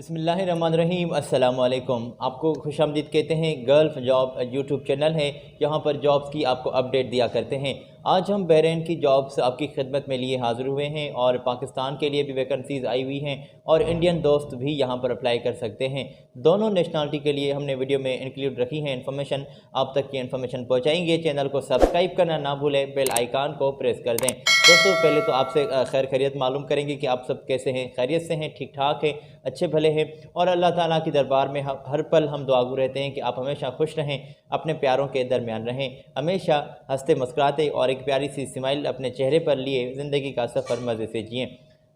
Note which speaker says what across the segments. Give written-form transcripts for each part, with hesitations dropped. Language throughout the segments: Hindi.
Speaker 1: बिस्मिल्लाहिर्रहमानिर्रहीम अस्सलाम वालेकुम। आपको खुशामदीद कहते हैं। गल्फ़ जॉब यूट्यूब चैनल है, यहाँ पर जॉब्स की आपको अपडेट दिया करते हैं। आज हम बहरीन की जॉब्स आपकी खिदमत में लिए हाज़िर हुए हैं और पाकिस्तान के लिए भी वैकेंसीज़ आई हुई हैं और इंडियन दोस्त भी यहाँ पर अप्लाई कर सकते हैं। दोनों नेशनलिटी के लिए हमने वीडियो में इंक्लूड रखी है इन्फॉर्मेशन। आप तक ये इन्फॉर्मेशन पहुँचाएंगे। चैनल को सब्सक्राइब करना ना भूलें, बेल आइकान को प्रेस कर दें। दोस्तों, पहले तो आपसे खैर खैरियत मालूम करेंगे कि आप सब कैसे हैं, खैरियत से हैं, ठीक ठाक हैं, अच्छे भले हैं। और अल्लाह ताला की दरबार में हर पल हम दुआगो रहते हैं कि आप हमेशा खुश रहें, अपने प्यारों के दरमियान रहें, हमेशा हंसते मुस्कुराते और एक प्यारी सी स्माइल अपने चेहरे पर लिए ज़िंदगी का सफ़र मज़े से जिएँ।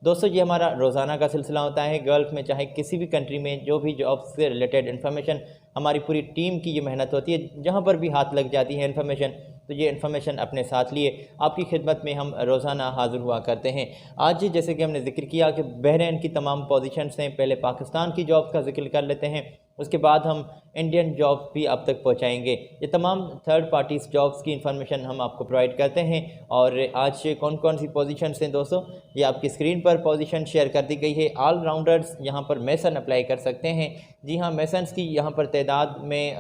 Speaker 1: दोस्तों, ये हमारा रोज़ाना का सिलसिला होता है। गल्फ़ में चाहे किसी भी कंट्री में जो भी जॉब से रिलेटेड इन्फॉर्मेशन, हमारी पूरी टीम की ये मेहनत होती है। जहाँ पर भी हाथ लग जाती है इन्फॉर्मेशन, तो ये इन्फॉर्मेशन अपने साथ लिए आपकी खिदमत में हम रोज़ाना हाज़िर हुआ करते हैं। आज जैसे कि हमने ज़िक्र किया कि बहरीन की तमाम पोजीशंस हैं, पहले पाकिस्तान की जॉब का ज़िक्र कर लेते हैं, उसके बाद हम इंडियन जॉब भी आप तक पहुंचाएंगे। ये तमाम थर्ड पार्टीज़ जॉब्स की इन्फॉर्मेशन हम आपको प्रोवाइड करते हैं। और आज कौन कौन सी पोजीशंस हैं दोस्तों, ये आपकी स्क्रीन पर पोजीशन शेयर कर दी गई है। ऑल राउंडर्स यहाँ पर मेसन अप्लाई कर सकते हैं। जी हाँ, मेसन्स की यहाँ पर तादाद में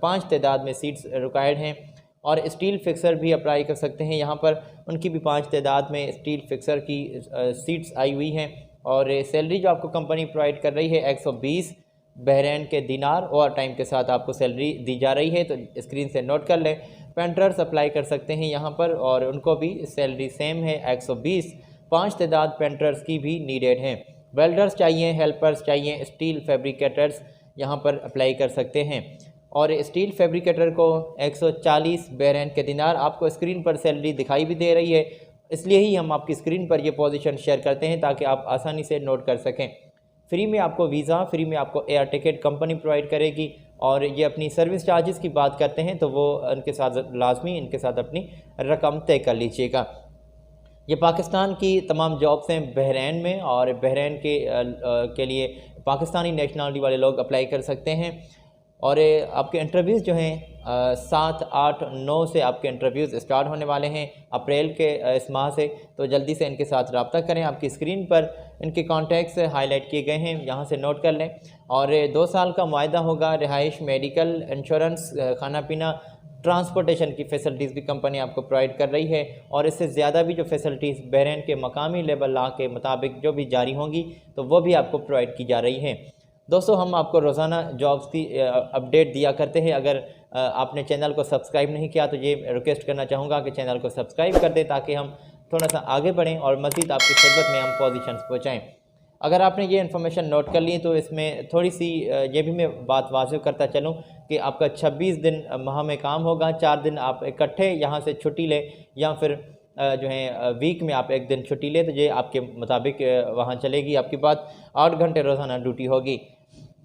Speaker 1: 5 तादाद में सीट्स रिक्वायर्ड हैं। और स्टील फिक्सर भी अप्लाई कर सकते हैं। यहाँ पर उनकी भी 5 तादाद में स्टील फिक्सर की सीट्स आई हुई हैं। और सैलरी जो आपको कंपनी प्रोवाइड कर रही है 120 बहरीन के दिनार ओवर टाइम के साथ आपको सैलरी दी जा रही है, तो स्क्रीन से नोट कर लें। पेंटर्स अप्लाई कर सकते हैं यहाँ पर और उनको भी सैलरी सेम है 120। 5 तादाद पेंटर्स की भी नीडेड हैं। वेल्डर्स चाहिए, हेल्पर्स चाहिए, स्टील फैब्रिकेटर्स यहाँ पर अप्लाई कर सकते हैं। और स्टील फैब्रिकेटर को 140 बहरीन के दिनार, आपको स्क्रीन पर सैलरी दिखाई भी दे रही है, इसलिए ही हम आपकी स्क्रीन पर ये पोजीशन शेयर करते हैं ताकि आप आसानी से नोट कर सकें। फ्री में आपको वीज़ा, फ्री में आपको एयर टिकट कंपनी प्रोवाइड करेगी। और ये अपनी सर्विस चार्जेस की बात करते हैं तो वो उनके साथ लाजमी इनके साथ अपनी रकम तय कर लीजिएगा। ये पाकिस्तान की तमाम जॉब्स हैं बहरीन में, और बहरीन के लिए पाकिस्तानी नेशनलिटी वाले लोग अप्लाई कर सकते हैं। और आपके इंटरव्यूज़ जो हैं 7, 8, 9 से आपके इंटरव्यूज़ स्टार्ट होने वाले हैं अप्रैल के इस माह से, तो जल्दी से इनके साथ रब्ता करें। आपकी स्क्रीन पर इनके कॉन्टैक्ट्स हाईलाइट किए गए हैं, यहाँ से नोट कर लें। और 2 साल का मुआहदा होगा। रिहाइश, मेडिकल, इंश्योरेंस, खाना पीना, ट्रांसपोर्टेशन की फ़ैसिलिटीज़ भी कंपनी आपको प्रोवाइड कर रही है। और इससे ज़्यादा भी जो फ़ैसिलिटीज़ बहरीन के मकामी लेवल लॉ के मुताबिक जो भी जारी होंगी तो वो भी आपको प्रोवाइड की जा रही हैं। दोस्तों, हम आपको रोज़ाना जॉब्स की अपडेट दिया करते हैं। अगर आपने चैनल को सब्सक्राइब नहीं किया तो ये रिक्वेस्ट करना चाहूँगा कि चैनल को सब्सक्राइब कर दें ताकि हम थोड़ा सा आगे बढ़ें और मज़ीद आपकी खिदमत में हम पोजीशंस पहुँचाएँ। अगर आपने ये इन्फॉर्मेशन नोट कर ली तो इसमें थोड़ी सी ये भी मैं बात वाज़ेह करता चलूँ कि आपका 26 दिन माह में काम होगा। 4 दिन आप इकट्ठे यहाँ से छुट्टी लें या फिर जो है वीक में आप 1 दिन छुट्टी लें, तो ये आपके मुताबिक वहाँ चलेगी। आपके बाद 8 घंटे रोज़ाना ड्यूटी होगी।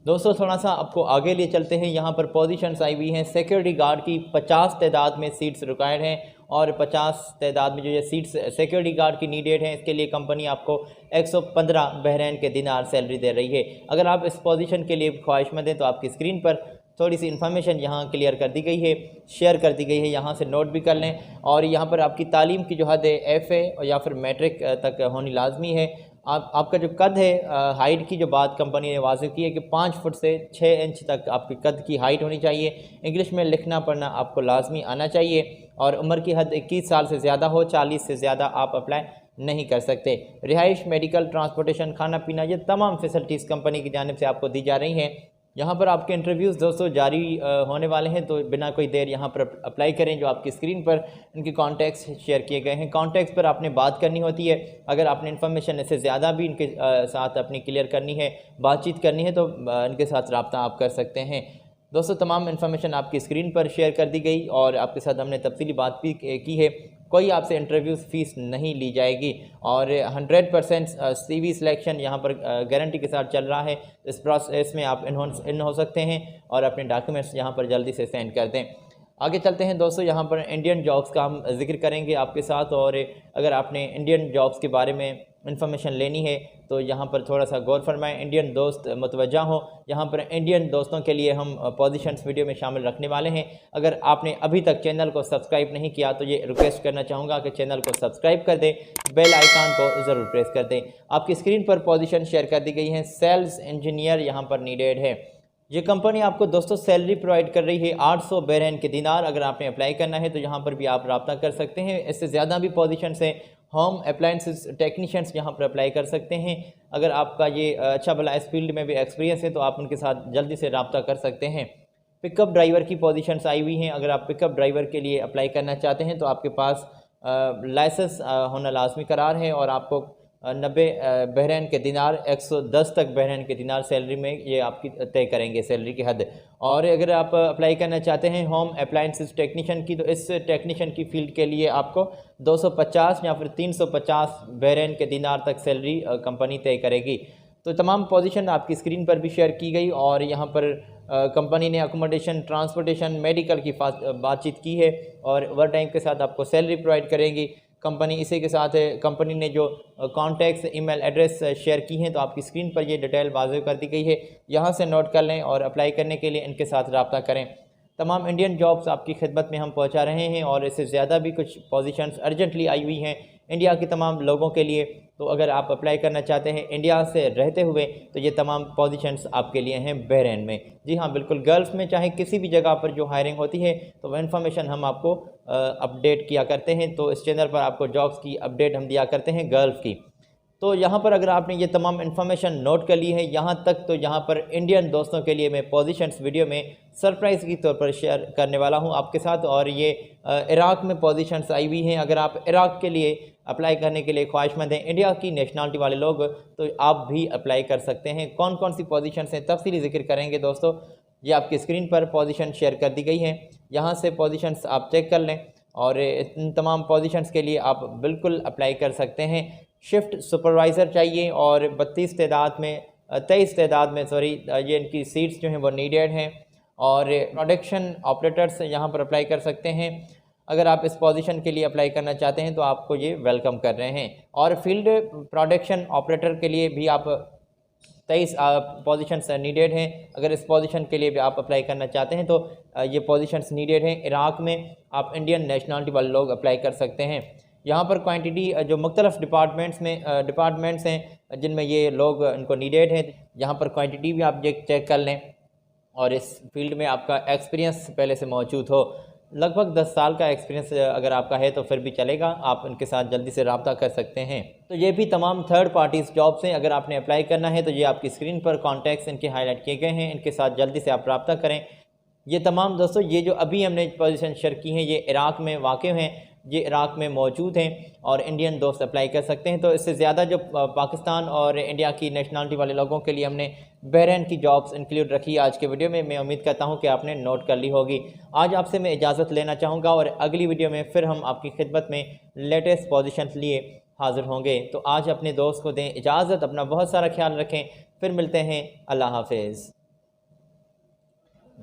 Speaker 1: दोस्तों, थोड़ा सा आपको आगे लिए चलते हैं। यहाँ पर पोजीशंस आई हुई हैं। सिक्योरिटी गार्ड की 50 तादाद में सीट्स रिक्वायर्ड हैं और 50 तादाद में जो ये सीट्स सिक्योरिटी गार्ड की नीडेड हैं, इसके लिए कंपनी आपको 115 बहरीन के दिनार सैलरी दे रही है। अगर आप इस पोजीशन के लिए ख्वाहिशमंद हैं तो आपकी स्क्रीन पर थोड़ी सी इन्फॉर्मेशन यहाँ क्लियर कर दी गई है, शेयर कर दी गई है, यहाँ से नोट भी कर लें। और यहाँ पर आपकी तालीम की जो हद है FA या फिर मैट्रिक तक होनी लाजमी है। आपका जो कद है, हाइट की जो बात कंपनी ने वाज़ेह की है कि 5 फुट से 6 इंच तक आपकी कद की हाइट होनी चाहिए। इंग्लिश में लिखना पढ़ना आपको लाजमी आना चाहिए। और उम्र की हद 21 साल से ज़्यादा हो, 40 से ज़्यादा आप अप्लाई नहीं कर सकते। रिहाइश, मेडिकल, ट्रांसपोर्टेशन, खाना पीना, ये तमाम फैसिलिटीज़ कंपनी की जानिब से आपको दी जा रही हैं। यहाँ पर आपके इंटरव्यूज़ दोस्तों जारी होने वाले हैं, तो बिना कोई देर यहाँ पर अप्लाई करें। जो आपकी स्क्रीन पर इनके कॉन्टैक्ट्स शेयर किए गए हैं, कॉन्टैक्ट्स पर आपने बात करनी होती है। अगर आपने इन्फॉर्मेशन इससे ज़्यादा भी इनके साथ अपनी क्लियर करनी है, बातचीत करनी है, तो इनके साथ रब्ता आप कर सकते हैं। दोस्तों, तमाम इन्फॉर्मेशन आपकी स्क्रीन पर शेयर कर दी गई और आपके साथ हमने तफसीली बात भी की है। कोई आपसे इंटरव्यूज़ फ़ीस नहीं ली जाएगी और 100% CV सिलेक्शन यहाँ पर गारंटी के साथ चल रहा है। इस प्रोसेस में आप इन हो सकते हैं और अपने डॉक्यूमेंट्स यहाँ पर जल्दी से सेंड कर दें। आगे चलते हैं दोस्तों, यहाँ पर इंडियन जॉब्स का हम जिक्र करेंगे आपके साथ। और अगर आपने इंडियन जॉब्स के बारे में इन्फॉर्मेशन लेनी है तो यहाँ पर थोड़ा सा गौर फरमाएं, इंडियन दोस्त मुतवज्जा हो। यहाँ पर इंडियन दोस्तों के लिए हम पोजीशंस वीडियो में शामिल रखने वाले हैं। अगर आपने अभी तक चैनल को सब्सक्राइब नहीं किया तो ये रिक्वेस्ट करना चाहूँगा कि चैनल को सब्सक्राइब कर दें, बेल आइकन को ज़रूर प्रेस कर दें। आपकी स्क्रीन पर पोजीशन शेयर कर दी गई है, सेल्स इंजीनियर यहाँ पर नीडेड है। ये कंपनी आपको दोस्तों सैलरी प्रोवाइड कर रही है 800 बहरीन के दिनार। अगर आपने अप्लाई करना है तो यहाँ पर भी आप रब्ता कर सकते हैं। इससे ज़्यादा भी पोजीशंस हैं। होम अप्लायंसेस टेक्नीशियंस यहाँ पर अप्लाई कर सकते हैं। अगर आपका ये अच्छा भला इस फील्ड में भी एक्सपीरियंस है तो आप उनके साथ जल्दी से रब्ता कर सकते हैं। पिकअप ड्राइवर की पोजीशंस आई हुई हैं। अगर आप पिकअप ड्राइवर के लिए अप्लाई करना चाहते हैं तो आपके पास लाइसेंस होना लाजमी करार है और आपको 90 बहरीन के दिनार 110 तक बहरीन के दिनार सैलरी में ये आपकी तय करेंगे सैलरी की हद। और अगर आप अप्लाई करना चाहते हैं होम अप्लायंसेस टेक्नीशियन की तो इस टेक्नीशियन की फील्ड के लिए आपको 250 या फिर 350 बहरीन के दिनार तक सैलरी कंपनी तय करेगी। तो तमाम पोजीशन आपकी स्क्रीन पर भी शेयर की गई और यहाँ पर कंपनी ने अकोमोडेशन, ट्रांसपोर्टेशन, मेडिकल की बातचीत की है और ओवर टाइम के साथ आपको सैलरी प्रोवाइड करेंगी कंपनी। इसी के साथ कंपनी ने जो कॉन्टैक्ट्स, ईमेल एड्रेस शेयर की हैं तो आपकी स्क्रीन पर ये डिटेल वाज़ेह कर दी गई है। यहाँ से नोट कर लें और अप्लाई करने के लिए इनके साथ रब्ता करें। तमाम इंडियन जॉब्स आपकी खिदमत में हम पहुँचा रहे हैं और इससे ज़्यादा भी कुछ पोजीशंस अर्जेंटली आई हुई हैं इंडिया के तमाम लोगों के लिए। तो अगर आप अप्लाई करना चाहते हैं इंडिया से रहते हुए तो ये तमाम पोजीशंस आपके लिए हैं बहरीन में। जी हाँ, बिल्कुल गल्फ़ में चाहे किसी भी जगह पर जो हायरिंग होती है तो वह इन्फॉर्मेशन हम आपको अपडेट किया करते हैं। तो इस चैनल पर आपको जॉब्स की अपडेट हम दिया करते हैं गल्फ़ की। तो यहाँ पर अगर आपने ये तमाम इन्फॉर्मेशन नोट कर ली है यहाँ तक तो यहाँ पर इंडियन दोस्तों के लिए मैं पोजीशंस वीडियो में सरप्राइज़ के तौर पर शेयर करने वाला हूँ आपके साथ। और ये इराक़ में पोजीशंस आई हुई हैं। अगर आप इराक़ के लिए अप्लाई करने के लिए ख्वाहिशमंद हैं, इंडिया की नेशनलिटी वाले लोग, तो आप भी अप्लाई कर सकते हैं। कौन कौन सी पोजीशंस हैं तफसीली ज़िक्र करेंगे दोस्तों। ये आपकी स्क्रीन पर पोजीशन शेयर कर दी गई है, यहाँ से पोजीशंस आप चेक कर लें और इन तमाम पोजीशंस के लिए आप बिल्कुल अप्लाई कर सकते हैं। शिफ्ट सुपरवाइज़र चाहिए और 23 तादाद में ये इनकी सीट्स जो हैं वो नीडेड हैं। और प्रोडक्शन ऑपरेटर्स यहाँ पर अप्लाई कर सकते हैं। अगर आप इस पोजीशन के लिए अप्लाई करना चाहते हैं तो आपको ये वेलकम कर रहे हैं। और फील्ड प्रोडक्शन ऑपरेटर के लिए भी आप 23 पोजीशंस नीडेड हैं। अगर इस पोजीशन के लिए भी आप अप्लाई करना चाहते हैं तो ये पोजीशंस नीडेड हैं। इराक़ में आप इंडियन नेशनलिटी वाले लोग अप्लाई कर सकते हैं। यहाँ पर क्वांटिटी जो मुख्तलिफ़ डिपार्टमेंट्स हैं जिनमें ये लोग इनको नीडेड हैं, यहाँ पर क्वांटिटी भी आप चेक कर लें और इस फील्ड में आपका एक्सपीरियंस पहले से मौजूद हो। लगभग 10 साल का एक्सपीरियंस अगर आपका है तो फिर भी चलेगा, आप उनके साथ जल्दी से रब्ता कर सकते हैं। तो ये भी तमाम थर्ड पार्टीज़ जॉब्स हैं। अगर आपने अप्लाई करना है तो ये आपकी स्क्रीन पर कॉन्टैक्ट्स इनके हाईलाइट किए गए हैं, इनके साथ जल्दी से आप रब्ता करें। ये तमाम दोस्तों ये जो अभी हमने पोजीशन शेयर की हैं ये इराक़ में वाक़ हैं, ये इराक़ में मौजूद हैं और इंडियन दोस्त अप्लाई कर सकते हैं। तो इससे ज़्यादा जो पाकिस्तान और इंडिया की नेशनलिटी वाले लोगों के लिए हमने बहरीन की जॉब्स इंक्लूड रखी आज के वीडियो में। मैं उम्मीद करता हूं कि आपने नोट कर ली होगी। आज आपसे मैं इजाज़त लेना चाहूँगा और अगली वीडियो में फिर हम आपकी खिदमत में लेटेस्ट पोजीशंस लिए हाज़िर होंगे। तो आज अपने दोस्त को दें इजाज़त, अपना बहुत सारा ख्याल रखें, फिर मिलते हैं। अल्लाह हाफिज़।